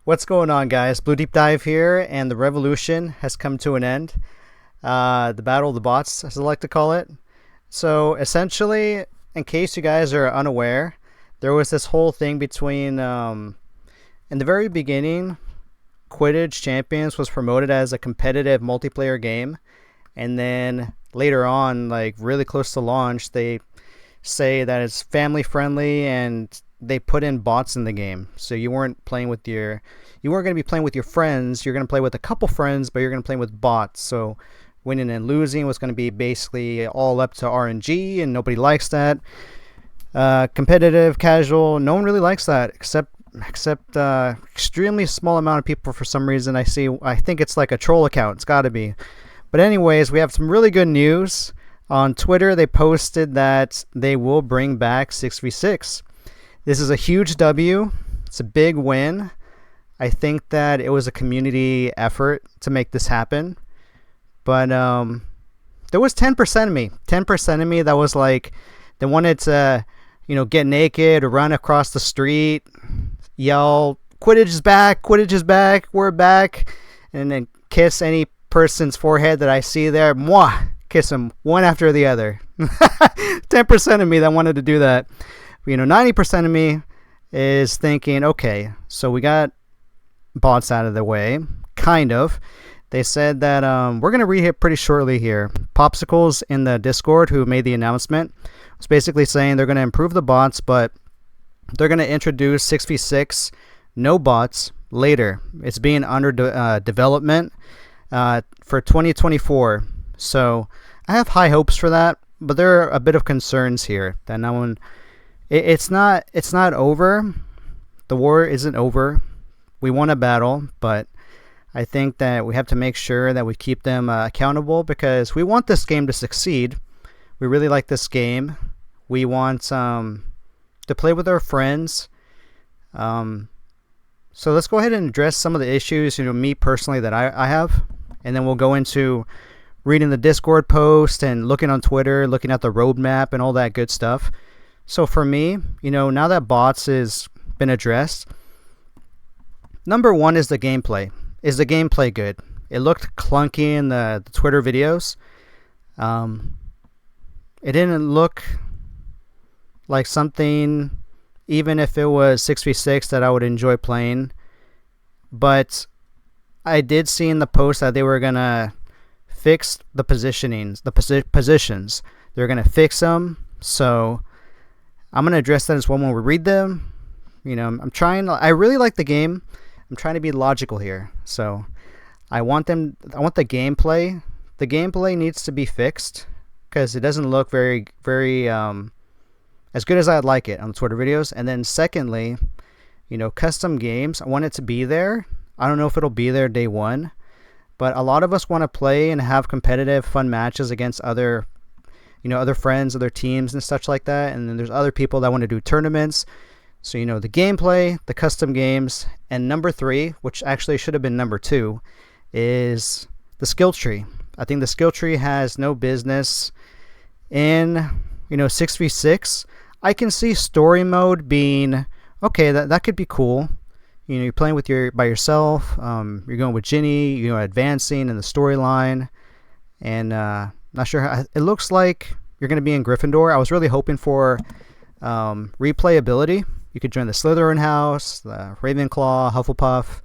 What's going on, guys? BlueDeepDive here, and the revolution has come to an end. The battle of the bots, as I like to call it. So, essentially, in case you guys are unaware, there was this whole thing between, in the very beginning, Quidditch Champions was promoted as a competitive multiplayer game, and then later on, like really close to launch, they say that it's family friendly and they put in bots in the game. So you weren't going to be playing with your friends. You're going to play with a couple friends, but you're going to play with bots. So winning and losing was going to be basically all up to RNG, and nobody likes that. Competitive, casual, no one really likes that except extremely small amount of people for some reason. I think it's like a troll account. It's got to be. But anyways, we have some really good news. On Twitter, they posted that they will bring back 6v6. This is a huge W. It's a big win. I think that it was a community effort to make this happen. But there was 10% of me. 10% of me that was like, they wanted to, get naked or run across the street, yell, Quidditch is back, Quidditch is back, we're back, and then kiss any person's forehead that I see there. Mwah! Kiss them one after the other. 10% of me that wanted to do that. 90% of me is thinking, okay, so we got bots out of the way, kind of. They said that we're going to read it pretty shortly here. Popsicles in the Discord, who made the announcement, was basically saying they're going to improve the bots, but they're going to introduce 6v6, no bots, later. It's being under development for 2024. So I have high hopes for that, but there are a bit of concerns here that no one. It's not over. The war isn't over. We won a battle, but I think that we have to make sure that we keep them accountable, because we want this game to succeed. We really like this game. We want to play with our friends. So let's go ahead and address some of the issues, me personally, that I have, and then we'll go into reading the Discord post and looking on Twitter, looking at the roadmap and all that good stuff. So for me, now that bots has been addressed, number one is the gameplay. Is the gameplay good? It looked clunky in the Twitter videos. It didn't look like something, even if it was 6v6, that I would enjoy playing. But I did see in the post that they were going to fix the positionings, positions. They're going to fix them. So I'm going to address that as well when we read them. I really like the game. I'm trying to be logical here. So I want the gameplay. The gameplay needs to be fixed because it doesn't look very, very as good as I'd like it on the Twitter videos. And then secondly, custom games, I want it to be there. I don't know if it'll be there day one, but a lot of us want to play and have competitive, fun matches against other friends, other teams and such like that. And then there's other people that want to do tournaments. So, the gameplay, the custom games, and number three, which actually should have been number two, is the skill tree. I think the skill tree has no business in, 6v6. I can see story mode being, okay, that could be cool. You're playing by yourself. You're going with Ginny, advancing in the storyline. And not sure how, it looks like you're going to be in Gryffindor. I was really hoping for replayability. You could join the Slytherin house, the Ravenclaw, Hufflepuff,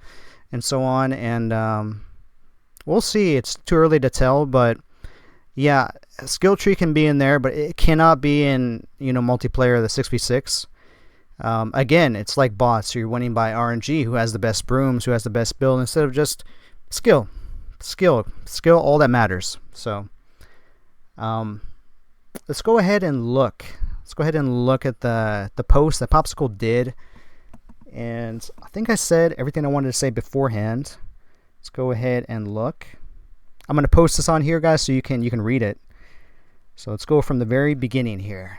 and so on. And we'll see. It's too early to tell, but yeah, skill tree can be in there, but it cannot be in multiplayer, the 6v6. Again, it's like bots. You're winning by RNG, who has the best brooms, who has the best build, instead of just skill, all that matters. So let's go ahead and look. Let's go ahead and look at the post that Popsicle did. And I think I said everything I wanted to say beforehand. Let's go ahead and look. I'm going to post this on here, guys, so you can read it. So let's go from the very beginning here.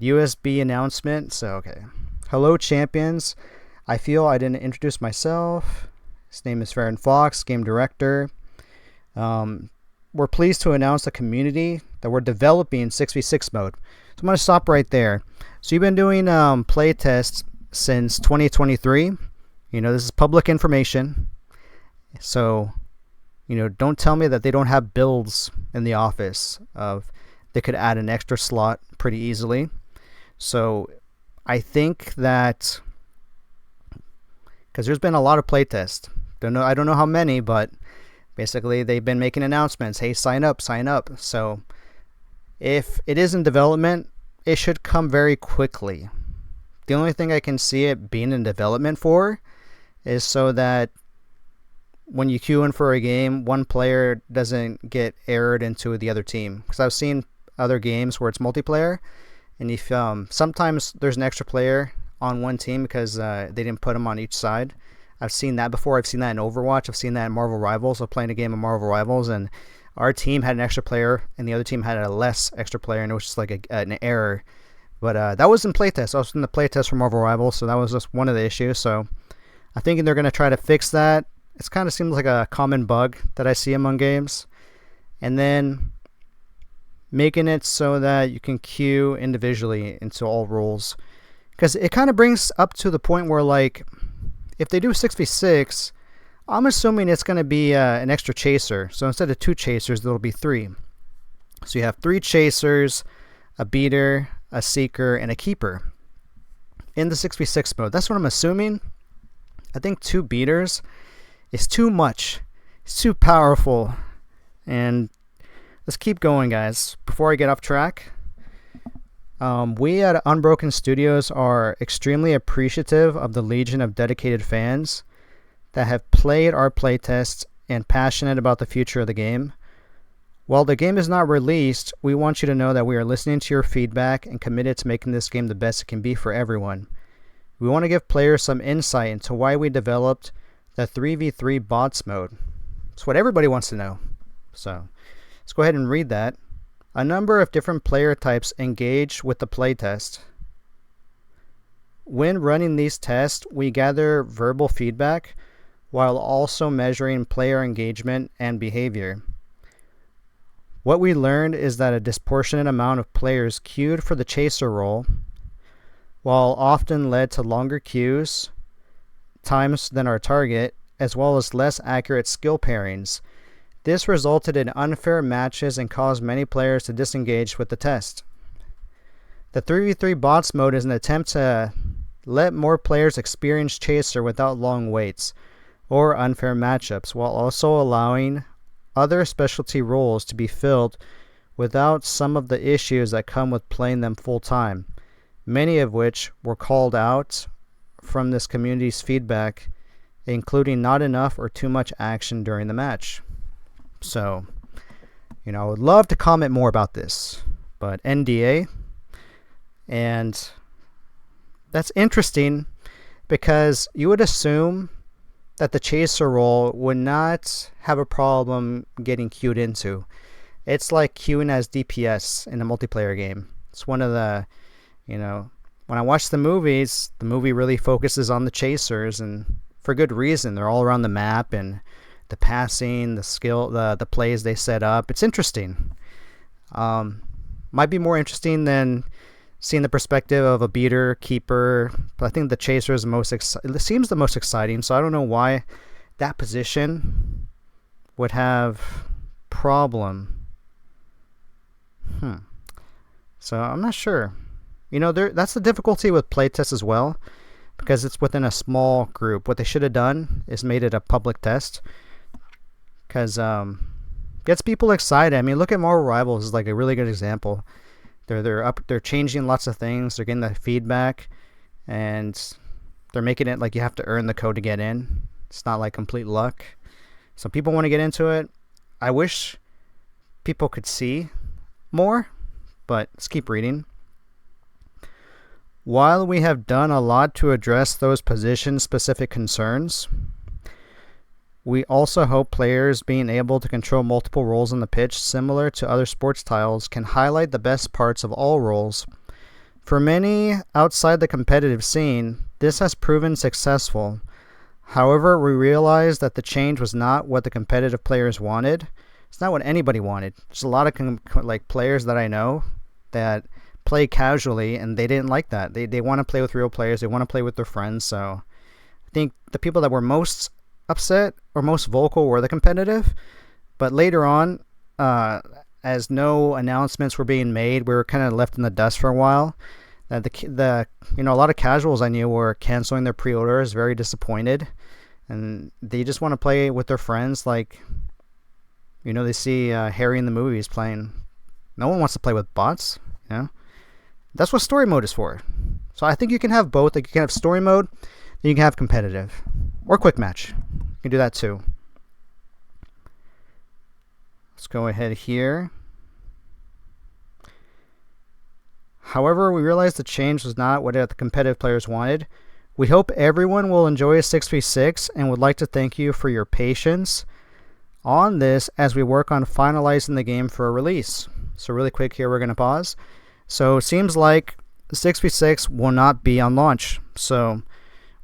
USB announcement. So, okay. Hello, champions. I feel I didn't introduce myself. His name is Farron Fox, game director. We're pleased to announce the community that we're developing 6v6 mode. So I'm going to stop right there. So you've been doing play tests since 2023. This is public information. So, don't tell me that they don't have builds in the office of they could add an extra slot pretty easily. So I think that, because there's been a lot of playtests. I don't know how many, but basically they've been making announcements. Hey, sign up. So if it is in development, it should come very quickly. The only thing I can see it being in development for is so that when you queue in for a game, one player doesn't get errored into the other team. Because I've seen other games where it's multiplayer, and if sometimes there's an extra player on one team because they didn't put them on each side. I've seen that before. I've seen that in Overwatch. I've seen that in Marvel Rivals. I'm playing a game of Marvel Rivals, and our team had an extra player, and the other team had a less extra player, and it was just like an error. But that was in playtest. I was in the playtest for Marvel Rivals, so that was just one of the issues. So I think they're going to try to fix that. It kind of seems like a common bug that I see among games. And then making it so that you can queue individually into all roles. Because it kind of brings up to the point where, like, if they do 6v6, I'm assuming it's going to be an extra chaser. So instead of 2 chasers, there'll be 3. So you have 3 chasers, a beater, a seeker, and a keeper in the 6v6 mode. That's what I'm assuming. I think 2 beaters is too much. It's too powerful. And let's keep going, guys. Before I get off track, we at Unbroken Studios are extremely appreciative of the legion of dedicated fans that have played our playtests and passionate about the future of the game. While the game is not released, we want you to know that we are listening to your feedback and committed to making this game the best it can be for everyone. We want to give players some insight into why we developed the 3v3 bots mode. It's what everybody wants to know. So let's go ahead and read that. A number of different player types engage with the playtest. When running these tests, we gather verbal feedback while also measuring player engagement and behavior. What we learned is that a disproportionate amount of players queued for the chaser role, while often led to longer queues times than our target, as well as less accurate skill pairings. This resulted in unfair matches and caused many players to disengage with the test. The 3v3 bots mode is an attempt to let more players experience chaser without long waits or unfair matchups, while also allowing other specialty roles to be filled without some of the issues that come with playing them full time, many of which were called out from this community's feedback, including not enough or too much action during the match. So, I would love to comment more about this, but NDA. And that's interesting because you would assume that the chaser role would not have a problem getting queued into. It's like queuing as DPS in a multiplayer game. It's one of the, when I watch the movies, the movie really focuses on the chasers, and for good reason. They're all around the map, and the passing, the skill, the plays they set up. It's interesting. Might be more interesting than seeing the perspective of a beater, keeper. But I think the chaser is it seems the most exciting. So I don't know why that position would have problem. So I'm not sure. That's the difficulty with playtests as well, because it's within a small group. What they should have done is made it a public test, because gets people excited. I mean, look at Marvel Rivals is like a really good example. They're changing lots of things. They're getting the feedback, and they're making it like you have to earn the code to get in. It's not like complete luck. So people want to get into it. I wish people could see more, but let's keep reading. While we have done a lot to address those position-specific concerns, we also hope players being able to control multiple roles on the pitch, similar to other sports styles, can highlight the best parts of all roles. For many outside the competitive scene, this has proven successful. However, we realize that the change was not what the competitive players wanted. It's not what anybody wanted. There's a lot of players that I know that play casually, and they didn't like that. They want to play with real players. They want to play with their friends. So I think the people that were most upset or most vocal were the competitive. But later on, as no announcements were being made, we were kind of left in the dust for a while. A lot of casuals I knew were canceling their pre-orders, very disappointed, and they just want to play with their friends. Like, they see Harry in the movies playing. No one wants to play with bots. That's what story mode is for. So I think you can have both. Like, you can have story mode, then you can have competitive or quick match. You can do that too. Let's go ahead here. However, we realized the change was not what the competitive players wanted. We hope everyone will enjoy a 6v6 and would like to thank you for your patience on this as we work on finalizing the game for a release. So really quick here, we're going to pause. So it seems like 6v6 will not be on launch. So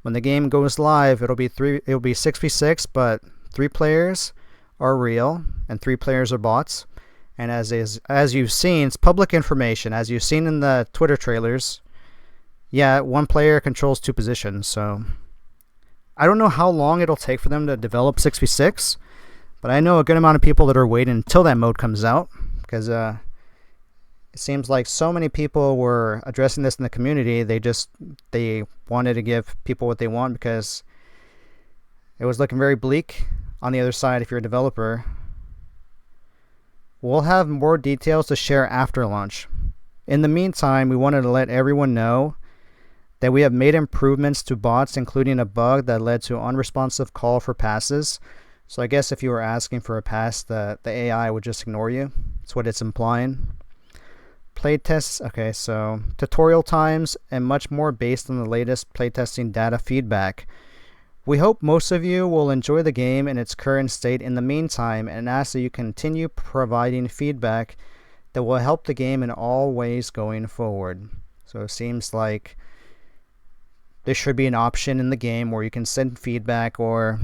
when the game goes live, it'll be 6v6, but 3 players are real and 3 players are bots. And as you've seen, it's public information. As you've seen in the Twitter trailers, yeah, 1 player controls 2 positions. So I don't know how long it'll take for them to develop 6v6, but I know a good amount of people that are waiting until that mode comes out, because it seems like so many people were addressing this in the community. They wanted to give people what they want, because it was looking very bleak on the other side if you're a developer. We'll have more details to share after launch. In the meantime, we wanted to let everyone know that we have made improvements to bots, including a bug that led to unresponsive call for passes. So I guess if you were asking for a pass, the AI would just ignore you. That's what it's implying. Playtests, okay, so tutorial times and much more based on the latest playtesting data feedback. We hope most of you will enjoy the game in its current state in the meantime, and ask that you continue providing feedback that will help the game in all ways going forward. So it seems like there should be an option in the game where you can send feedback, or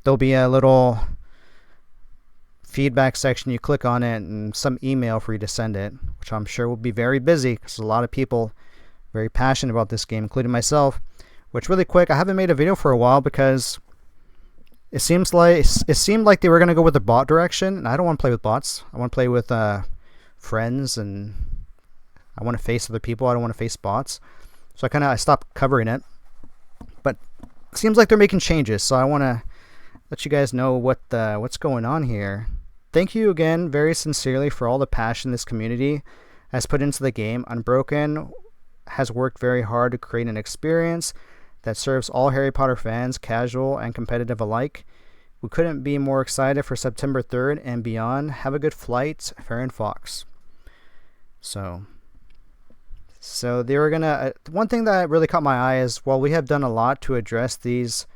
there'll be a little feedback section. You click on it and some email for you to send it, which I'm sure will be very busy because a lot of people very passionate about this game, including myself. Which, really quick, I haven't made a video for a while because it seemed like they were going to go with the bot direction, and I don't want to play with bots. I want to play with friends, and I want to face other people. I don't want to face bots. So I stopped covering it. But it seems like they're making changes, so I want to let you guys know what's going on here. Thank you again very sincerely for all the passion this community has put into the game. Unbroken has worked very hard to create an experience that serves all Harry Potter fans, casual and competitive alike. We couldn't be more excited for September 3rd and beyond. Have a good flight, Farron Fox. So they were gonna. One thing that really caught my eye is, while we have done a lot to address these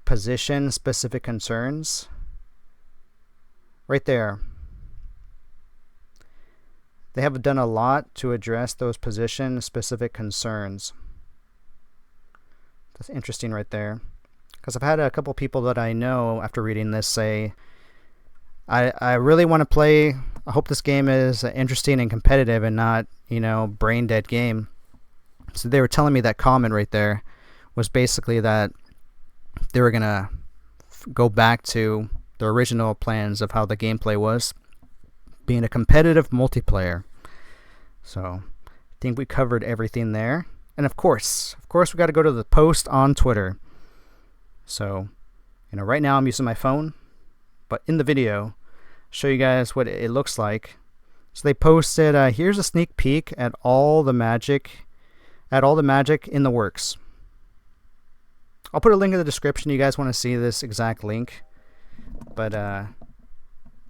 position-specific concerns, right there, they have done a lot to address those position-specific concerns. That's interesting right there, because I've had a couple people that I know after reading this say, I really want to play. I hope this game is interesting and competitive and not, brain dead game. So they were telling me that comment right there was basically that they were gonna go back to the original plans of how the gameplay was, being a competitive multiplayer. So I think we covered everything there. And of course we got to go to the post on Twitter. So, right now I'm using my phone, but in the video, show you guys what it looks like. So they posted, here's a sneak peek at all the magic in the works. I'll put a link in the description. You guys want to see this exact link. But yeah,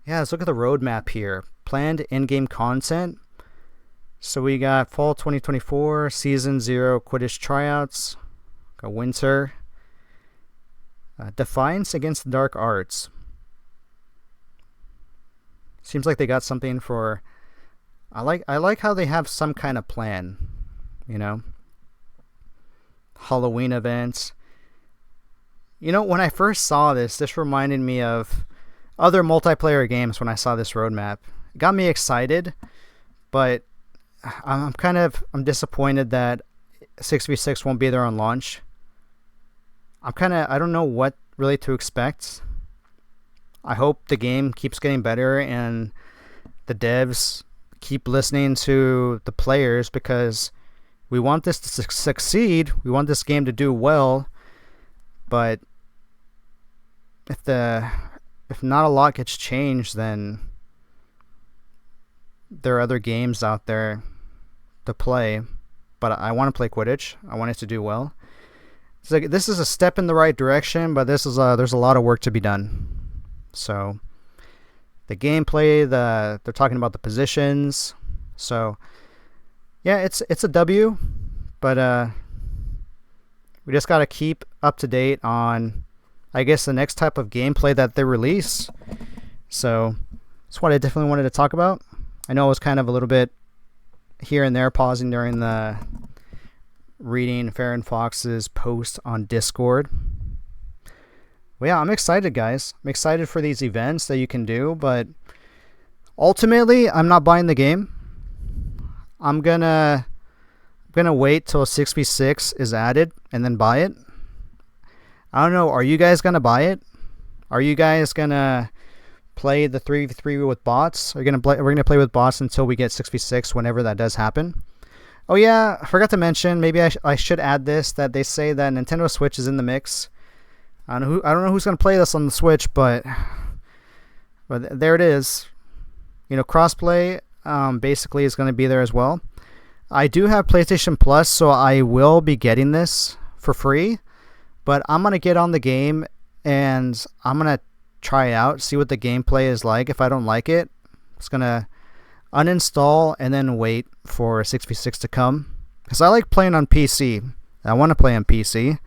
let's look at the roadmap here. Planned in-game content. So we got Fall 2024, Season 0 Quidditch tryouts. Got Winter. Defiance against the Dark Arts. Seems like they got something for... I like how they have some kind of plan. Halloween events. When I first saw this reminded me of other multiplayer games when I saw this roadmap. It got me excited, but I'm disappointed that 6v6 won't be there on launch. I don't know what really to expect. I hope the game keeps getting better and the devs keep listening to the players, because we want this to succeed. We want this game to do well, but if not a lot gets changed, then there are other games out there to play. But I want to play Quidditch. I want it to do well. It's like, this is a step in the right direction, but there's a lot of work to be done. So the gameplay, they're talking about the positions. So yeah, it's a W, but we just got to keep up to date on, I guess, the next type of gameplay that they release. So that's what I definitely wanted to talk about. I know it was kind of a little bit here and there, pausing during the reading Farron Fox's post on Discord. Well, yeah, I'm excited, guys. I'm excited for these events that you can do, but ultimately, I'm not buying the game. I'm gonna wait till 6v6 is added and then buy it. I don't know. Are you guys gonna buy it? Are you guys gonna play the 3v3 with bots? We're gonna play with bots until we get 6v6, whenever that does happen. Oh yeah, I forgot to mention. Maybe I should add this, that they say that Nintendo Switch is in the mix. I don't know who's gonna play this on the Switch, but there it is. You know, crossplay basically is gonna be there as well. I do have PlayStation Plus, so I will be getting this for free. But I'm gonna get on the game and I'm gonna try it out, see what the gameplay is like. If I don't like it, it's gonna uninstall and then wait for 6v6 to come, because I like playing on PC. I want to play on PC,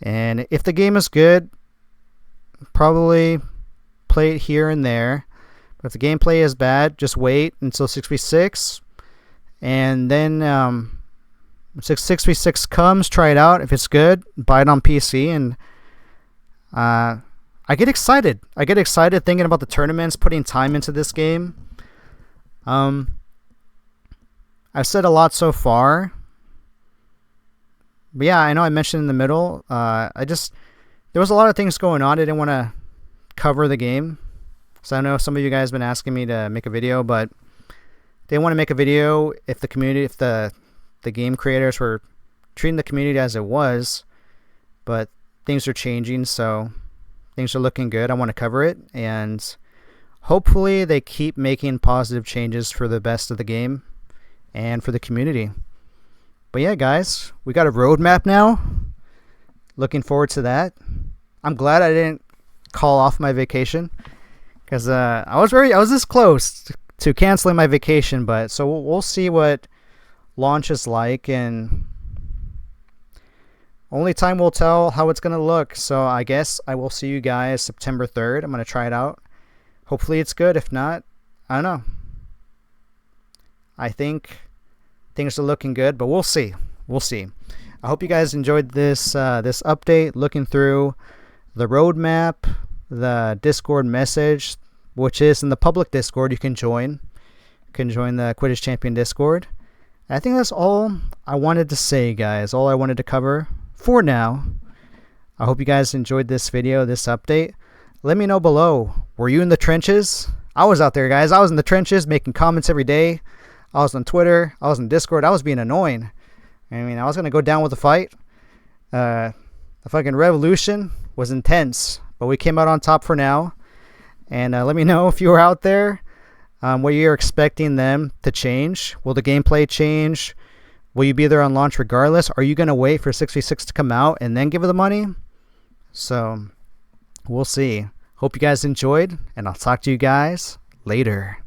and if the game is good, probably play it here and there. But if the gameplay is bad, just wait until 6v6, and then 6v6 comes, try it out. If it's good, buy it on PC. And I get excited. I get excited thinking about the tournaments, putting time into this game. I've said a lot so far, but yeah, I know I mentioned in the middle. There was a lot of things going on. I didn't want to cover the game, so I know some of you guys have been asking me to make a video, but they want to make a video if the game creators were treating the community as it was. But things are changing, so things are looking good. I want to cover it, and hopefully they keep making positive changes for the best of the game and for the community. But yeah, guys, we got a roadmap now. Looking forward to that. I'm glad I didn't call off my vacation, because I was this close to canceling my vacation. But so we'll see what launch is like, and only time will tell how it's gonna look. So I guess I will see you guys September 3rd. I'm gonna try it out. Hopefully it's good. If not, I don't know. I think things are looking good, but we'll see. We'll see. I hope you guys enjoyed this this update, looking through the roadmap, the Discord message, which is in the public Discord. You can join. You can join the Quidditch Champion Discord. And I think that's all I wanted to say, guys. All I wanted to cover for now. I hope you guys enjoyed this video, this update. Let me know below. Were you in the trenches? I was out there, guys. I was in the trenches making comments every day. I was on Twitter. I was in Discord. I was being annoying. I mean, I was going to go down with the fight. The fucking revolution was intense, but we came out on top for now. And let me know if you were out there, what you're expecting them to change. Will the gameplay change? Will you be there on launch regardless? Are you going to wait for 6v6 to come out and then give it the money? So we'll see. Hope you guys enjoyed, and I'll talk to you guys later.